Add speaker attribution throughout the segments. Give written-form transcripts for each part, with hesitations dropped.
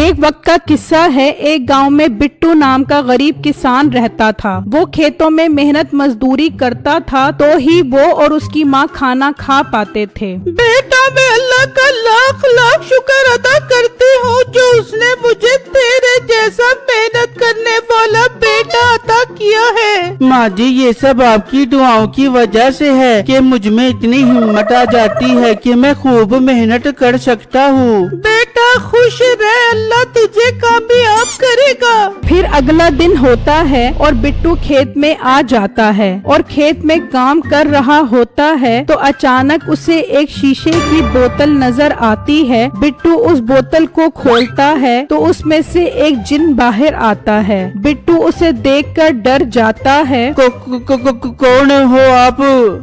Speaker 1: एक वक्त का किस्सा है। एक गांव में बिट्टू नाम का गरीब किसान रहता था। वो खेतों में मेहनत मजदूरी करता था तो ही वो और उसकी माँ खाना खा पाते थे।
Speaker 2: बेटा, मैं अल्लाह का लाख लाख शुक्र अदा करती हूँ जो उसने मुझे तेरे जैसा मेहनत करने वाला बेटा अता किया है। माँ जी, ये सब आपकी दुआओं की वजह से है कि मुझ में इतनी हिम्मत आ जाती है कि मैं खूब मेहनत कर सकता हूँ। बेटा खुश रह, अल्लाह तुझे कामयाब करेगा।
Speaker 1: फिर अगला दिन होता है और बिट्टू खेत में आ जाता है और खेत में काम कर रहा होता है तो अचानक उसे एक शीशे की बोतल नजर आती है। बिट्टू उस बोतल को खोलता है तो उसमें से एक जिन बाहर आता है। बिट्टू उसे देखकर डर जाता है।
Speaker 2: कौन हो आप?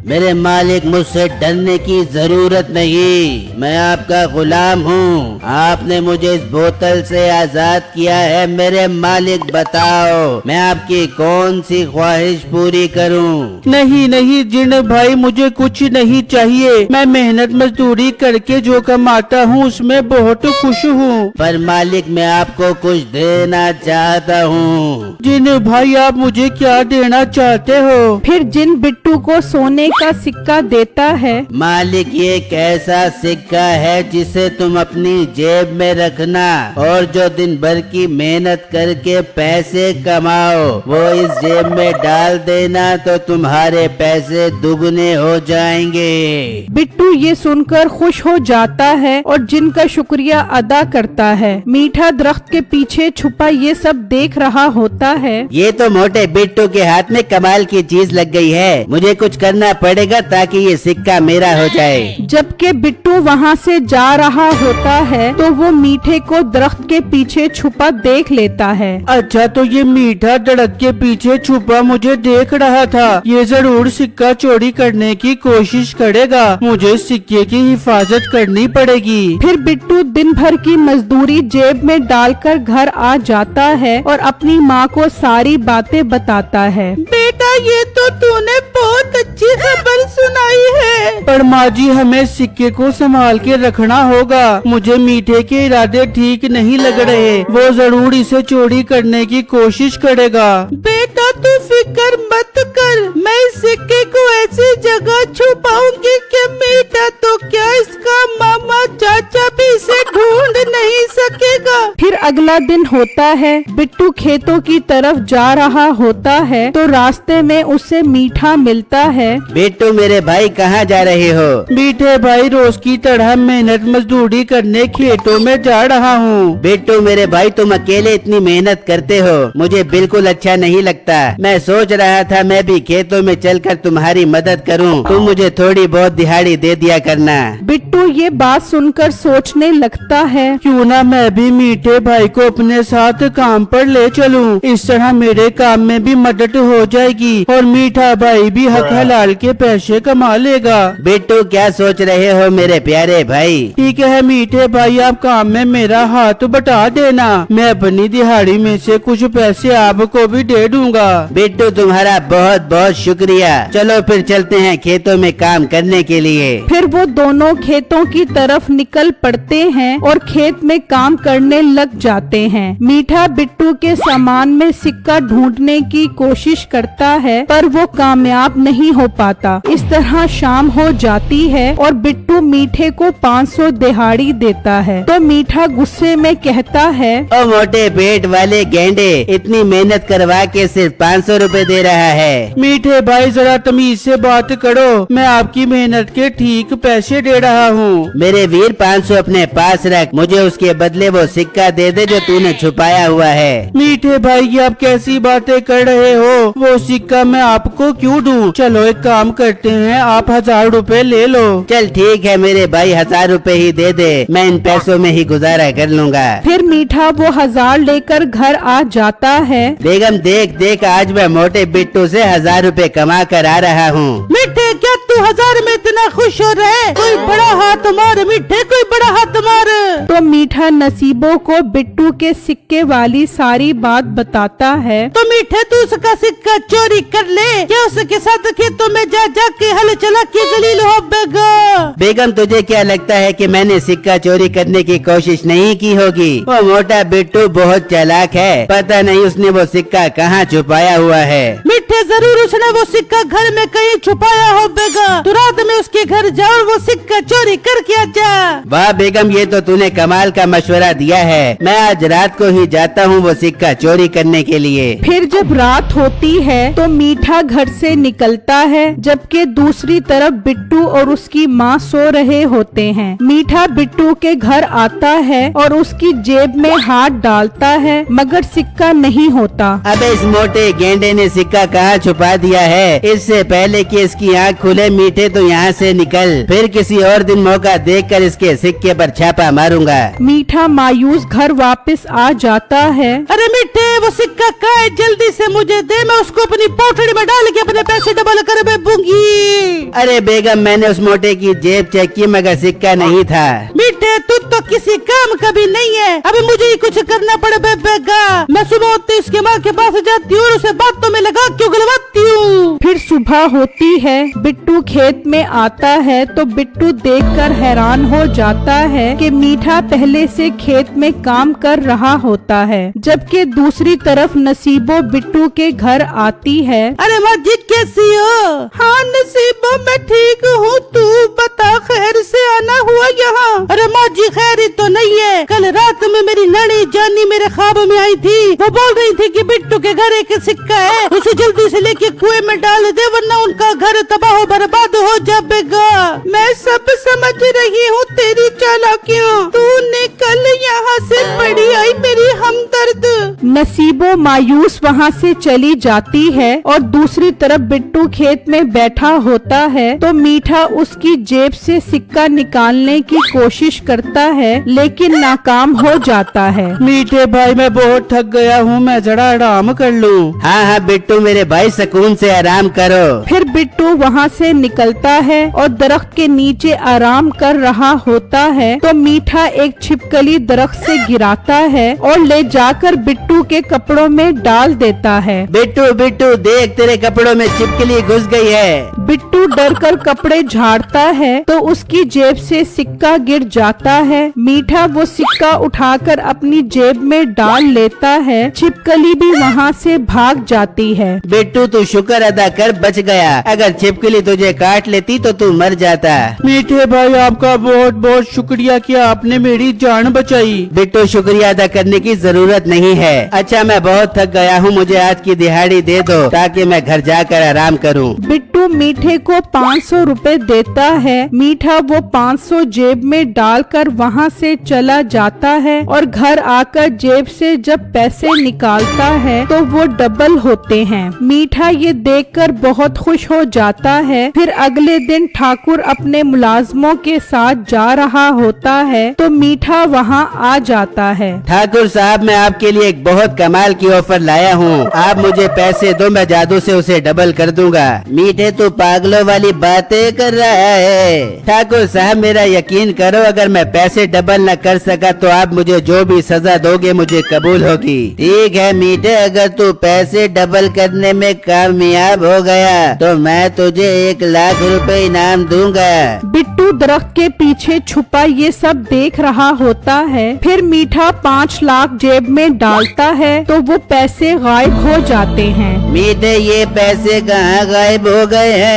Speaker 3: मेरे मालिक, मुझसे डरने की जरूरत नहीं, मैं आपका गुलाम हूँ। आपने मुझे इस बोतल से आजाद किया है। मेरे मालिक, बताओ मैं आपकी कौन सी ख्वाहिश पूरी करूँ?
Speaker 2: नहीं नहीं जिन भाई, मुझे कुछ नहीं चाहिए। मैं मेहनत मजदूरी करके जो कमाता हूँ उसमें बहुत खुश हूँ।
Speaker 3: पर मालिक, मैं आपको कुछ देना चाहता हूँ।
Speaker 2: जिन भाई, आप मुझे क्या देना चाहते हो?
Speaker 1: फिर जिन बिट्टू को सोने का सिक्का देता है।
Speaker 3: मालिक, ये एक ऐसा सिक्का है जिसे तुम अपनी जेब में रखना और जो दिन भर की मेहनत करके पैसे कमाओ वो इस जेब में डाल देना तो तुम्हारे पैसे दुगने हो जाएंगे।
Speaker 1: बिट्टू ये सुनकर खुश हो जाता है और जिन का शुक्रिया अदा करता है। मीठा दरख्त के पीछे छुपा ये सब देख रहा होता है।
Speaker 3: ये तो मोटे बिट्टू के हाथ में कमाल की चीज लग गई है। मुझे कुछ करना पड़ेगा ताकि ये सिक्का मेरा हो जाए।
Speaker 1: जबकि बिट्टू वहाँ से जा रहा होता है तो वो मीठे को दरख्त के पीछे छुपा देख लेता है।
Speaker 2: अच्छा, तो ये मीठा दरख्त के पीछे छुपा मुझे देख रहा था। ये जरूर सिक्का चोरी करने की कोशिश करेगा। मुझे सिक्के की हिफाजत करनी पड़ेगी।
Speaker 1: फिर बिट्टू दिन भर की मजदूरी जेब में डालकर घर आ जाता है और अपनी माँ को सारी बातें बताता है।
Speaker 2: बेटा, ये तो तूने बहुत अच्छी खबर सुनाई है। पर माँ जी, हमें सिक्के को संभाल के रखना होगा। मुझे मीठे के इरादे ठीक नहीं लग रहे। वो जरूर इसे चोरी करने की कोशिश करेगा। बेटा, तू फिक्र मत कर, मैं इस सिक्के को ऐसी जगह छुपाऊंगी कि मीठा तो क्या इसका मामा चाचा भी इसे ढूंढ नहीं सकेगा।
Speaker 1: फिर अगला दिन होता है। बिट्टू खेतों की तरफ जा रहा होता है तो रास्ते में उसे मीठा मिलता है।
Speaker 3: बिट्टू मेरे भाई, कहाँ जा रहे हो?
Speaker 2: मीठे भाई, रोज की तरह मेहनत मजदूरी करने खेतों में जा रहा हूँ।
Speaker 3: बिट्टू मेरे भाई, तुम अकेले इतनी मेहनत करते हो, मुझे बिल्कुल अच्छा नहीं लगता। मैं सोच रहा था मैं भी खेतों में चलकर तुम्हारी मदद करूं। तुम मुझे थोड़ी बहुत दिहाड़ी दे दिया करना।
Speaker 1: बिट्टू ये बात सुनकर सोचने लगता है,
Speaker 2: क्यों ना मैं भी मीठे भाई को अपने साथ काम पर ले चलूं। इस तरह मेरे काम में भी मदद हो जाएगी और मीठा भाई भी हक हलाल के पैसे कमा लेगा।
Speaker 3: बिट्टू, क्या सोच रहे हो मेरे प्यारे भाई?
Speaker 2: ठीक है मीठे भाई, आप काम में मेरा हाथ बटा देना। मैं अपनी दिहाड़ी में से कुछ पैसे आपको भी दे दूंगा।
Speaker 3: बिट्टू, तुम्हारा बहुत बहुत शुक्रिया। चलो फिर चलते हैं खेतों में काम करने के लिए।
Speaker 1: फिर वो दोनों खेतों की तरफ निकल पड़ते हैं और खेत में काम करने लग जाते हैं। मीठा बिट्टू के सामान में सिक्का ढूंढने की कोशिश करता है पर वो कामयाब नहीं हो पाता। इस तरह शाम हो जाती है और बिट्टू मीठे को 500 दिहाड़ी देता है तो मीठा गुस्से में कहता है,
Speaker 3: ओ मोटे पेट वाले गेंडे, इतनी मेहनत करवा के सिर्फ 500 रुपए दे रहा है।
Speaker 2: मीठे भाई, जरा तमीज से बात करो। मैं आपकी मेहनत के ठीक पैसे दे रहा हूँ।
Speaker 3: मेरे वीर, 500 अपने पास रख, मुझे उसके बदले वो सिक्का दे दे जो तूने छुपाया हुआ है।
Speaker 2: मीठे भाई, ये आप कैसी बातें कर रहे हो? वो सिक्का मैं आपको क्यों दूं? चलो एक काम करते हैं, आप 1000 रुपए ले लो।
Speaker 3: चल ठीक है मेरे भाई, 1000 रुपए ही दे दे, मैं इन पैसों में ही गुजारा कर लूँगा।
Speaker 1: फिर मीठा वो 1000 लेकर घर आ जाता है।
Speaker 3: बेगम, देख देख, आज मैं मोटे बिट्टू से 1000 रुपए कमा कर आ रहा हूँ।
Speaker 2: मीठे, क्या तू 1000 में इतना खुश हो रहे? कोई बड़ा हाथ मार मीठे, कोई बड़ा हाथ मार।
Speaker 1: तो मीठा मीठा नसीबों को बिट्टू के सिक्के वाली सारी बात बताता है।
Speaker 2: तो मीठे तू उसका सिक्का चोरी कर ले या उसके साथ खेतों में जा के हल चला के जलील हो बेगा।
Speaker 3: बेगम तुझे क्या लगता है कि मैंने सिक्का चोरी करने की कोशिश नहीं की होगी? वो मोटा बिट्टू बहुत चालाक है, पता नहीं उसने वो सिक्का कहाँ छुपाया हुआ है।
Speaker 2: मीठे जरूर उसने वो सिक्का घर में कहीं छुपाया हो बेगा। तो रात में उसके घर जाओ और वो सिक्का चोरी करके आ जा।
Speaker 3: वाह बेगम, ये तो तूने कमाल का मशवरा दिया है। मैं आज रात को ही जाता हूँ वो सिक्का चोरी करने के लिए।
Speaker 1: फिर जब रात होती है तो मीठा घर से निकलता है, जबकि दूसरी तरफ बिट्टू और उसकी माँ सो रहे होते हैं। मीठा बिट्टू के घर आता है और उसकी जेब में हाथ डालता है, मगर सिक्का नहीं होता।
Speaker 3: अबे इस मोटे गेंडे ने सिक्का कहाँ छुपा दिया है? इससे पहले कि इसकी आँख खुले मीठे तो यहाँ से निकल, फिर किसी और दिन मौका देखकर इसके सिक्के पर छापा मारूंगा।
Speaker 1: मीठा मायूस घर वापस आ जाता है।
Speaker 2: अरे मीठे वो सिक्का कहाँ है? जल्दी से मुझे दे, मैं उसको अपनी पोटली में डाल के अपने पैसे डबल कर बेचूंगी।
Speaker 3: अरे बेगम मैंने उस मोटे की जेब चेक की मगर सिक्का नहीं था।
Speaker 2: मीठे तू तो किसी काम का भी नहीं है, अभी मुझे ही कुछ करना पड़े बेगा। मैं सुबह होते इसके माँ के पास जाती हूँ और उसे बातों में लगा क्यों गलवाती हूँ।
Speaker 1: फिर सुबह होती है, बिट्टू खेत में आता है तो बिट्टू देखकर हैरान हो जाता है कि मीठा पहले से खेत में काम कर रहा होता है, जबकि दूसरी तरफ नसीबो बिट्टू के घर आती है।
Speaker 2: अरे माँ जी कैसी हो? हाँ नसीबो मैं ठीक हूँ, तू बता खैर से आना हुआ यहाँ? अरे माँ जी खैर ही तो नहीं है, कल रात में मेरी नैनी जानी मेरे ख्वाब में आई थी। वो बोल रही थी कि बिट्टू के घर एक सिक्का है, उसे जल्दी से लेके कुएं में डाल दे वरना उनका घर तबाह बर्बाद हो जाएगा। मैं सब समझ रही हूँ तेरी चालाकियों, तू निकल यहाँ से, पड़ी आई मेरी हमदर्द।
Speaker 1: नसीबो मायूस वहाँ से चली जाती है और दूसरी तरफ बिट्टू खेत में बैठा होता है तो मीठा उसकी जेब से सिक्का निकालने की कोशिश करता है, लेकिन नाकाम हो जाता है।
Speaker 2: मीठे भाई मैं बहुत थक गया हूँ, मैं जरा आराम कर लूँ।
Speaker 3: हाँ हाँ बिट्टू मेरे भाई सुकून से आराम करो।
Speaker 1: फिर बिट्टू वहाँ से निकलता है और दरख्त के नीचे आराम कर रहा होता है तो मीठा एक छिपकली दरख्त से गिराता है और ले जाकर बिट्टू के कपड़ों में डाल देता है।
Speaker 3: बिट्टू बिट्टू देख तेरे कपड़ों में छिपकली घुस गई है।
Speaker 1: बिट्टू डरकर कपड़े झाड़ता है तो उसकी जेब से सिक्का गिर जाता है। मीठा वो सिक्का उठाकर अपनी जेब में डाल लेता है। छिपकली भी वहाँ से भाग जाती है।
Speaker 3: बिट्टू तू शुक्र अदा कर बच गया, अगर छिपकली तुझे काट लेती तो तू मर जाता।
Speaker 2: मीठे भाई आपका बहुत बहुत शुक्रिया कि आपने मेरी जान बचाई।
Speaker 3: बिट्टू शुक्रिया अदा करने की जरूरत नहीं है। अच्छा मैं बहुत थक गया हूँ, मुझे आज की दिहाड़ी दे दो ताकि मैं घर जाकर आराम करूँ।
Speaker 1: बिट्टू मीठे को 500 रुपए देता है। मीठा वो 500 जेब में डालकर वहाँ से चला जाता है और घर आकर जेब से जब पैसे निकालता है तो वो डबल होते हैं। मीठा ये देखकर बहुत खुश हो जाता है। फिर अगले दिन ठाकुर अपने मुलाजमों के साथ जा रहा होता है तो मीठा वहाँ आ जाता है।
Speaker 3: ठाकुर साहब मैं आपके लिए एक बहुत कमाल की ऑफर लाया हूँ, आप मुझे पैसे दो, मैं जादू से उसे डबल कर दूंगा। मीठे तू पागलों वाली बातें कर रहा है। ठाकुर साहब मेरा यकीन करो, अगर मैं पैसे डबल न कर सका तो आप मुझे जो भी सजा दोगे मुझे कबूल होगी। ठीक है मीठे, अगर तू पैसे डबल करने में कामयाब हो गया तो मैं तुझे 1 लाख रुपए इनाम दूंगा।
Speaker 1: बिट्टू दरख्त के पीछे छुपा ये सब देख रहा होता है। फिर मीठा 5 लाख जेब में डालता है तो वो पैसे गायब हो जाते हैं।
Speaker 3: मीठे ये पैसे कहाँ गायब हो गए हैं?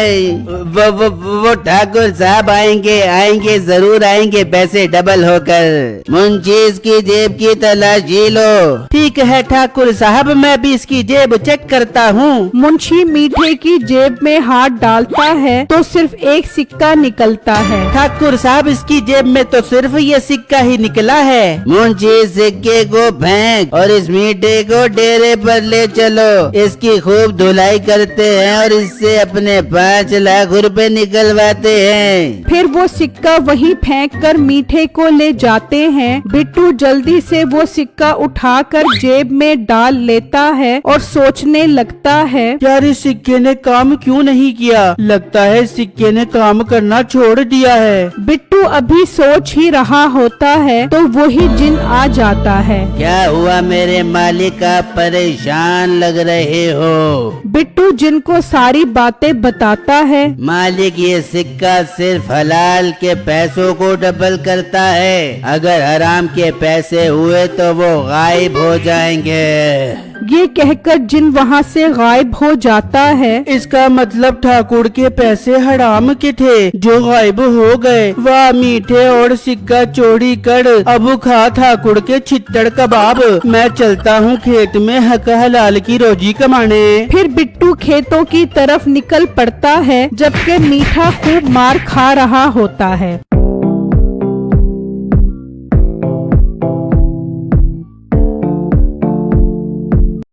Speaker 3: वो ठाकुर साहब आएंगे जरूर आएंगे पैसे डबल होकर। मुंशीज की जेब की तलाशी लो।
Speaker 2: ठीक है ठाकुर साहब, मैं भी इसकी जेब चेक करता हूँ।
Speaker 1: मुंशी मीठे की जेब में हाथ डालता है तो सिर्फ एक सिक्का निकलता है।
Speaker 2: ठाकुर साहब इसकी जेब में तो सिर्फ ये सिक्का ही निकला है।
Speaker 3: मुंशी सिक्के को फेंक और इस मीठे को डेरे पर ले चलो, इसकी खूब धुलाई करते हैं और इससे अपने 5 लाख रुपए निकलवाते हैं।
Speaker 1: फिर वो सिक्का वहीं फेंक कर मीठे को ले जाते हैं। बिट्टू जल्दी से वो सिक्का उठाकर जेब में डाल लेता है और सोचने लगता है,
Speaker 2: यार इस सिक्के ने काम क्यों नहीं किया? लगता है सिक्के ने काम करना छोड़ दिया है।
Speaker 1: बिट्टू अभी सोच ही रहा होता है तो वही जिन आ जाता है।
Speaker 3: क्या हुआ मेरे मालिक, आप परेशान लग रहे हो?
Speaker 1: बिट्टू जिन को सारी बातें बताता है।
Speaker 3: मालिक, ये सिक्का सिर्फ हलाल के पैसों को डबल करता है, अगर हराम के पैसे हुए तो वो गायब हो जाएंगे।
Speaker 1: ये कहकर जिन वहाँ से गायब हो जाता है।
Speaker 2: इसका मतलब ठाकुर के पैसे हराम के थे जो गायब हो गए। वाह मीठे और सिक्का चोरी कर अब खा ठाकुर के छित्तड़ कबाब। मैं चलता हूँ खेत में हक हलाल की रोजी कमाने।
Speaker 1: फिर बिट्टू खेतों की तरफ निकल पड़ता है जबकि मीठा खूब मार खा रहा होता है।